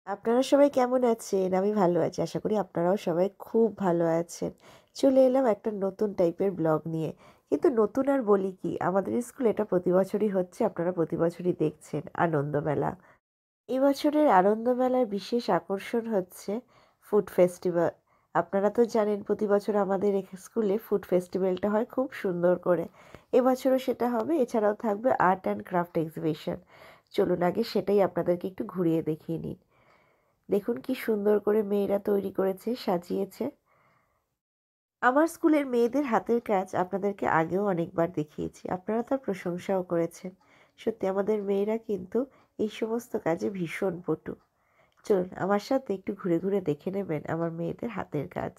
আপনারা সবাই কেমন আছেন? আমি ভালো আছি। আশা করি আপনারাও সবাই খুব ভালো আছেন। চলে এলাম একটা নতুন টাইপের ব্লগ নিয়ে। কিন্তু নতুন আর বলি কি, আমাদের স্কুলে এটা প্রতি বছরই হচ্ছে, আপনারা প্রতি বছরই দেখছেন, আনন্দমেলা। এবছরের আনন্দমেলার বিশেষ আকর্ষণ হচ্ছে ফুড ফেস্টিভ্যাল। আপনারা তো জানেন প্রতি বছর আমাদের স্কুলে ফুড ফেস্টিভ্যালটা হয় খুব সুন্দর করে। এবছরও সেটা হবে, এছাড়াও থাকবে আর্ট অ্যান্ড ক্রাফট এক্সিবিশন। চলুন আগে সেটাই আপনাদেরকে একটু ঘুরিয়ে দেখিয়ে নিন। দেখুন কি সুন্দর করে মেয়েরা তৈরি করেছে, সাজিয়েছে। আমার স্কুলের মেয়েদের হাতের কাজ আপনাদেরকে আগেও অনেকবার দেখিয়েছি, আপনারা তার প্রশংসাও করেছেন। সত্যি আমাদের মেয়েরা কিন্তু এই সমস্ত কাজে ভীষণ পটু। চলুন আমার সাথে একটু ঘুরে ঘুরে দেখে নেবেন আমার মেয়েদের হাতের কাজ।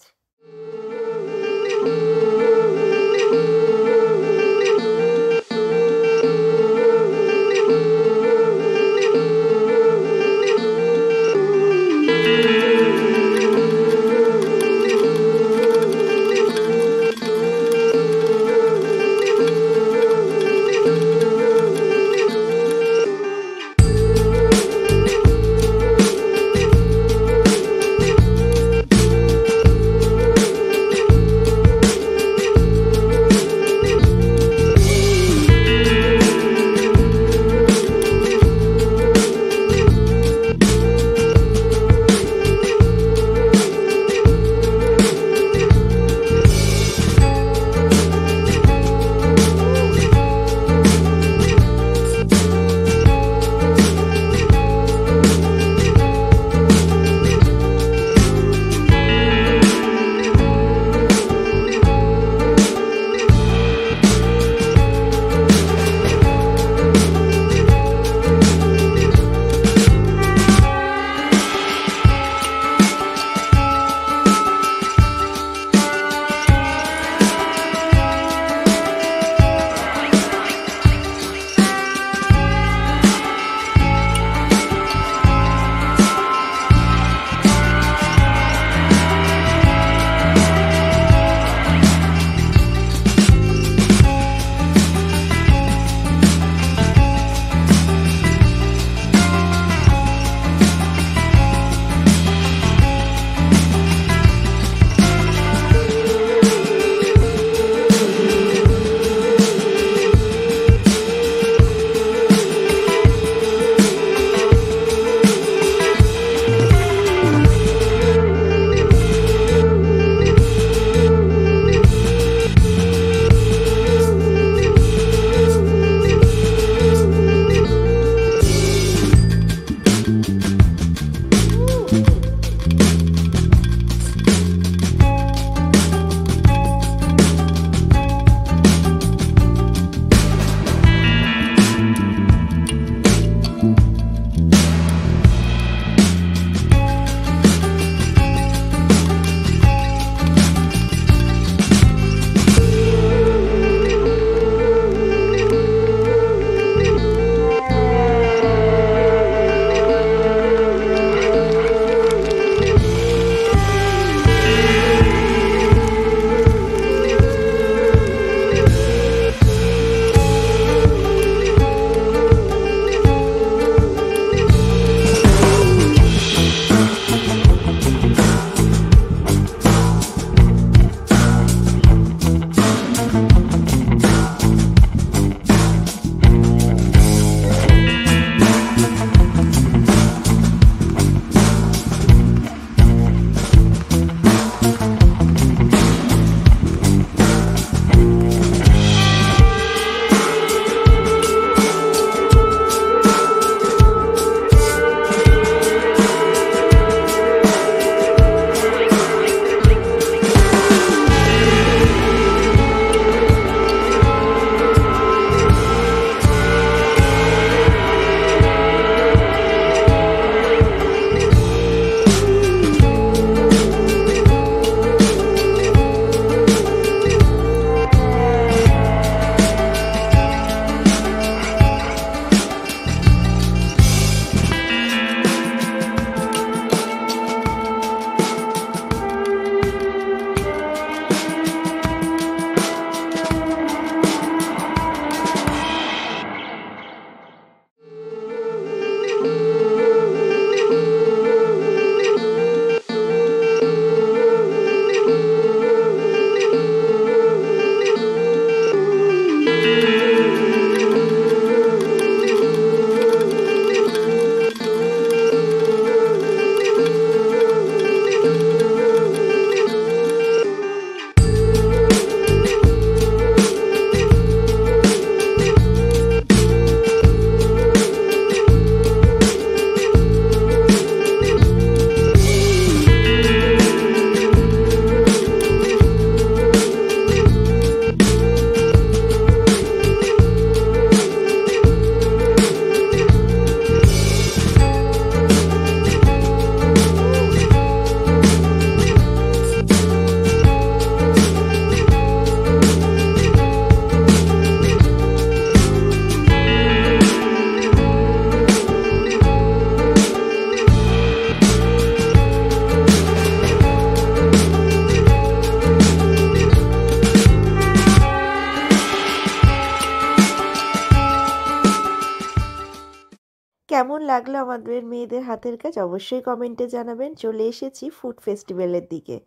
কেমন লাগলো আমাদের মেয়েদের হাতের কাজ অবশ্যই কমেন্টে জানাবেন। চলে এসেছি ফুড ফেস্টিভ্যালের দিকে।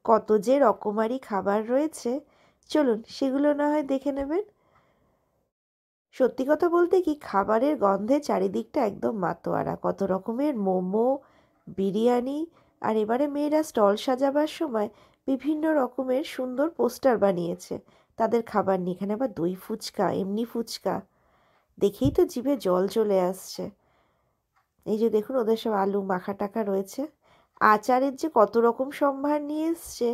কত যে রকমারি খাবার রয়েছে, চলুন সেগুলো না হয় দেখে নেবেন। সত্যি কথা বলতে কি, খাবারের গন্ধে চারিদিকটা একদম মাতোয়ারা। কত রকমের মোমো, বিরিয়ানি, আর এবারে মেয়েরা স্টল সাজাবার সময় বিভিন্ন রকমের সুন্দর পোস্টার বানিয়েছে তাদের খাবার নিয়ে। এখানে আবার দই ফুচকা, এমনি ফুচকা, দেখেই তো জিভে জল চলে আসছে। এই যে দেখুন, ওদের সব আলু মাখা টাকা রয়েছে। আচারের যে কত রকম সম্ভার নিয়ে এসছে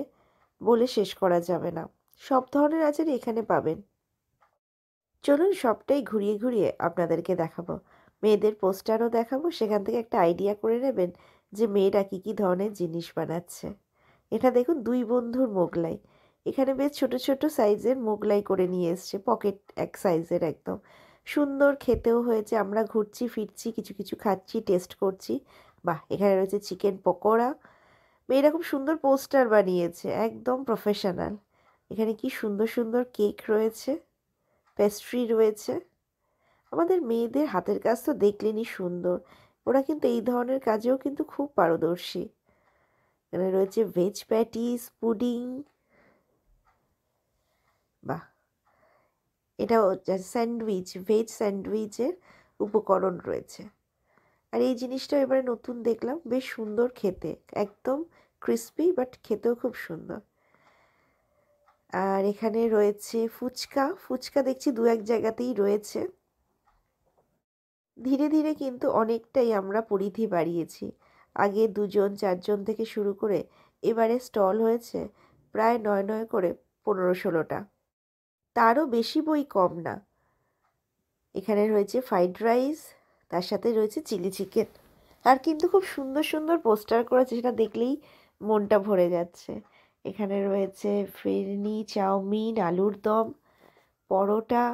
বলে শেষ করা যাবে না। সব ধরনের আচারই এখানে পাবেন। চলুন সবটাই ঘুরিয়ে ঘুরিয়ে আপনাদেরকে দেখাবো। মেয়েদের পোস্টারও দেখাবো, সেখান থেকে একটা আইডিয়া করে নেবেন যে মেয়েরা কী কী ধরনের জিনিস বানাচ্ছে। এটা দেখুন, দুই বন্ধুর মোগলাই। এখানে বেশ ছোট ছোট সাইজের মোগলাই করে নিয়ে এসছে, পকেট এক সাইজের একদম সুন্দর। খেতেও হয়েছে। আমরা ঘুরছি ফিরছি, কিছু কিছু খাচ্ছি, টেস্ট করছি। বাহ, এখানে রয়েছে চিকেন পকোড়া। মেয়েরা খুব সুন্দর পোস্টার বানিয়েছে, একদম প্রফেশনাল। এখানে কি সুন্দর সুন্দর কেক রয়েছে, পেস্ট্রি রয়েছে। আমাদের মেয়েদের হাতের কাজ তো দেখলেনই সুন্দর। ওরা কিন্তু এই ধরনের কাজেও কিন্তু খুব পারদর্শী। এখানে রয়েছে ভেজ প্যাটিস, পুডিং। বাহ, এটাও স্যান্ডউইচ, ভেজ স্যান্ডউইচের উপকরণ রয়েছে। আর এই জিনিসটা এবারে নতুন দেখলাম, বেশ সুন্দর খেতে, একদম ক্রিস্পি, বাট খেতেও খুব সুন্দর। আর এখানে রয়েছে ফুচকা। ফুচকা দেখছি দু এক জায়গাতেই রয়েছে। ধীরে ধীরে কিন্তু অনেকটাই আমরা পরিধি বাড়িয়েছি। আগে 2জন 4জন থেকে শুরু করে এবারে স্টল হয়েছে প্রায় 9 করে 15-16টা। তারও বেশি বই কম না। এখানে রয়েছে ফ্রাইড রাইস, তার সাথে রয়েছে চিলি চিকেন। আর কিন্তু খুব সুন্দর সুন্দর পোস্টার করেছে, সেটা দেখলেই মনটা ভরে যাচ্ছে। এখানে রয়েছে ফিরনি, চাউমিন, আলুর দম, পরোটা।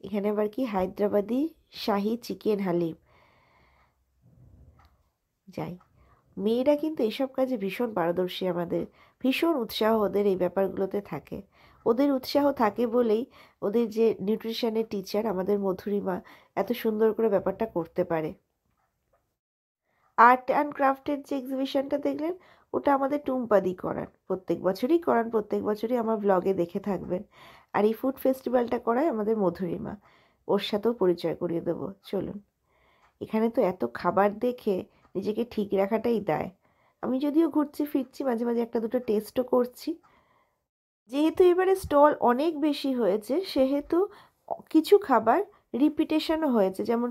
এখানে আবার কি হায়দ্রাবাদি শাহি চিকেন হালিম। যাই, মেয়েরা কিন্তু এইসব কাজে ভীষণ পারদর্শী। আমাদের ভীষণ উৎসাহ ওদের এই ব্যাপারগুলোতে থাকে। ওদের উৎসাহ থাকে বলেই ওদের যে নিউট্রিশনের টিচার আমাদের মধুরিমা এত সুন্দর করে ব্যাপারটা করতে পারে। আর্ট অ্যান্ড ক্রাফটের যে এক্সিবিশনটা দেখলেন, ওটা আমাদের টুম্পাদি করান, প্রত্যেক বছরই করান, প্রত্যেক বছরই আমার ব্লগে দেখে থাকবেন। আর এই ফুড ফেস্টিভ্যালটা করায় আমাদের মধুরিমা। ওর সাথেও পরিচয় করিয়ে দেবো, চলুন। এখানে তো এত খাবার দেখে নিজেকে ঠিক রাখাটাই দায়। আমি যদিও ঘুরছি ফিরছি, মাঝে মাঝে একটা দুটো টেস্টও করছি। যেহেতু এবারে স্টল অনেক বেশি হয়েছে, সেহেতু কিছু খাবার রিপিটেশনও হয়েছে। যেমন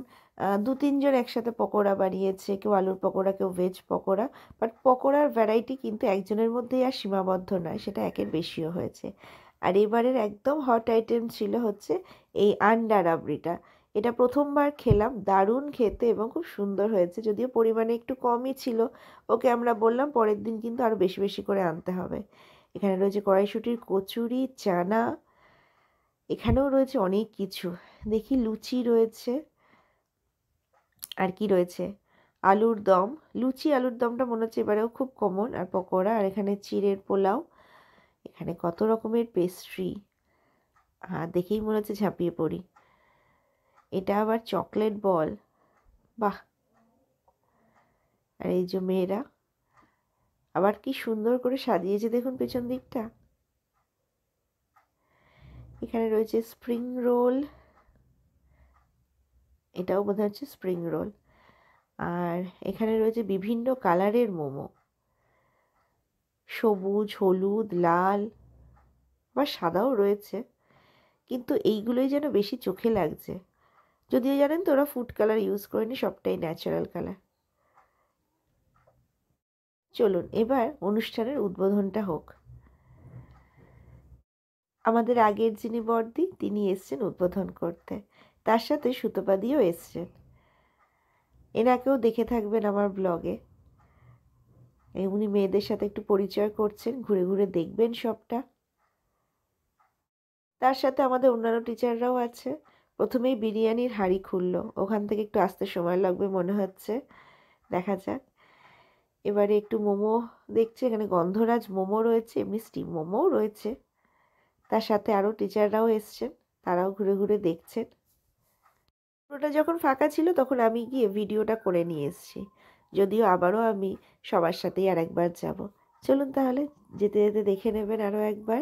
2-3 জন একসাথে পকোড়া বানিয়েছে, কেউ আলুর পকোড়া, কেউ ভেজ পকোড়া। বাট পকোড়ার ভ্যারাইটি কিন্তু একজনের মধ্যেই আর সীমাবদ্ধ নয়, সেটা একের বেশিও হয়েছে। আর এবারের একদম হট আইটেম ছিল হচ্ছে এই আন্ডা রাবড়িটা। এটা প্রথমবার খেলাম, দারুণ খেতে এবং খুব সুন্দর হয়েছে। যদিও পরিমাণে একটু কমই ছিল, ওকে আমরা বললাম পরের দিন কিন্তু আরও বেশি বেশি করে আনতে হবে। এখানে রয়েছে কড়াইশুঁটির কচুরি, চানা। এখানেও রয়েছে অনেক কিছু। দেখি লুচি রয়েছে, আর কি রয়েছে, আলুর দম। লুচি আলুর দমটা মনে হচ্ছে এবারেও খুব কমন। আর পকোড়া, আর এখানে চিড়ের পোলাও। এখানে কত রকমের পেস্ট্রি, দেখেই মনে হচ্ছে ঝাঁপিয়ে পড়ি। এটা আবার চকলেট বল, বাহ। আর এই যে মেয়েরা আবার কি সুন্দর করে সাজিয়েছে, দেখুন পেছন দিকটা। এখানে রয়েছে স্প্রিং রোল, এটাও বোধ হচ্ছে স্প্রিং রোল। আর এখানে রয়েছে বিভিন্ন কালারের মোমো, সবুজ, হলুদ, লাল, আবার সাদাও রয়েছে। কিন্তু এইগুলোই যেন বেশি চোখে লাগছে। যদিও জানেন তো ওরা ফুড কালার ইউজ করেনি, সবটাই ন্যাচারাল কালার। চলুন এবার অনুষ্ঠানের উদ্বোধনটা হোক। আমাদের আগের যিনি বড়দি, তিনি এসছেন উদ্বোধন করতে, তার সাথে সুতোপাদিও এসছেন। এনাকেও দেখে থাকবেন আমার ব্লগে। উনি মেয়েদের সাথে একটু পরিচয় করছেন, ঘুরে ঘুরে দেখবেন সবটা। তার সাথে আমাদের অন্যান্য টিচাররাও আছে। প্রথমেই বিরিয়ানির হাঁড়ি খুললো, ওখান থেকে একটু আসতে সময় লাগবে মনে হচ্ছে, দেখা যাক। এবারে একটু মোমো দেখছে, এখানে গন্ধরাজ মোমো রয়েছে, এমনি স্টিম মোমোও রয়েছে। তার সাথে আরও টিচাররাও এসছেন, তারাও ঘুরে ঘুরে দেখছেন। পুরোটা যখন ফাঁকা ছিল তখন আমি গিয়ে ভিডিওটা করে নিয়ে এসেছি। যদিও আবারও আমি সবার সাথেই আরেকবার যাব। চলুন তাহলে যেতে যেতে দেখে নেবেন আরও একবার।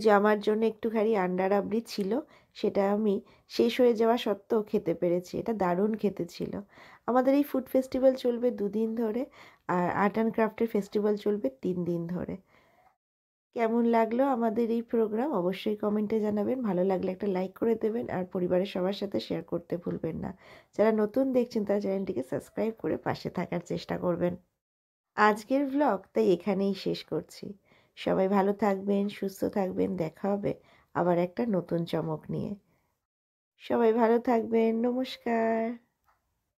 যে আমার জন্য একটুখানি আন্ডা রাবড়ি ছিল, সেটা আমি শেষ হয়ে যাওয়া সত্ত্বেও খেতে পেরেছি। এটা দারুণ খেতে ছিল। আমাদের এই ফুড ফেস্টিভ্যাল চলবে 2 দিন ধরে, আর আর্ট অ্যান্ড ক্রাফটের ফেস্টিভ্যাল চলবে 3 দিন ধরে। কেমন লাগলো আমাদের এই প্রোগ্রাম অবশ্যই কমেন্টে জানাবেন। ভালো লাগলে একটা লাইক করে দেবেন আর পরিবারের সবার সাথে শেয়ার করতে ভুলবেন না। যারা নতুন দেখছেন তারা চ্যানেলটিকে সাবস্ক্রাইব করে পাশে থাকার চেষ্টা করবেন। আজকের ভ্লগ তাই এখানেই শেষ করছি। সবাই ভালো থাকবেন, সুস্থ থাকবেন। দেখা হবে আবার একটা নতুন চমক নিয়ে। সবাই ভালো থাকবেন। নমস্কার।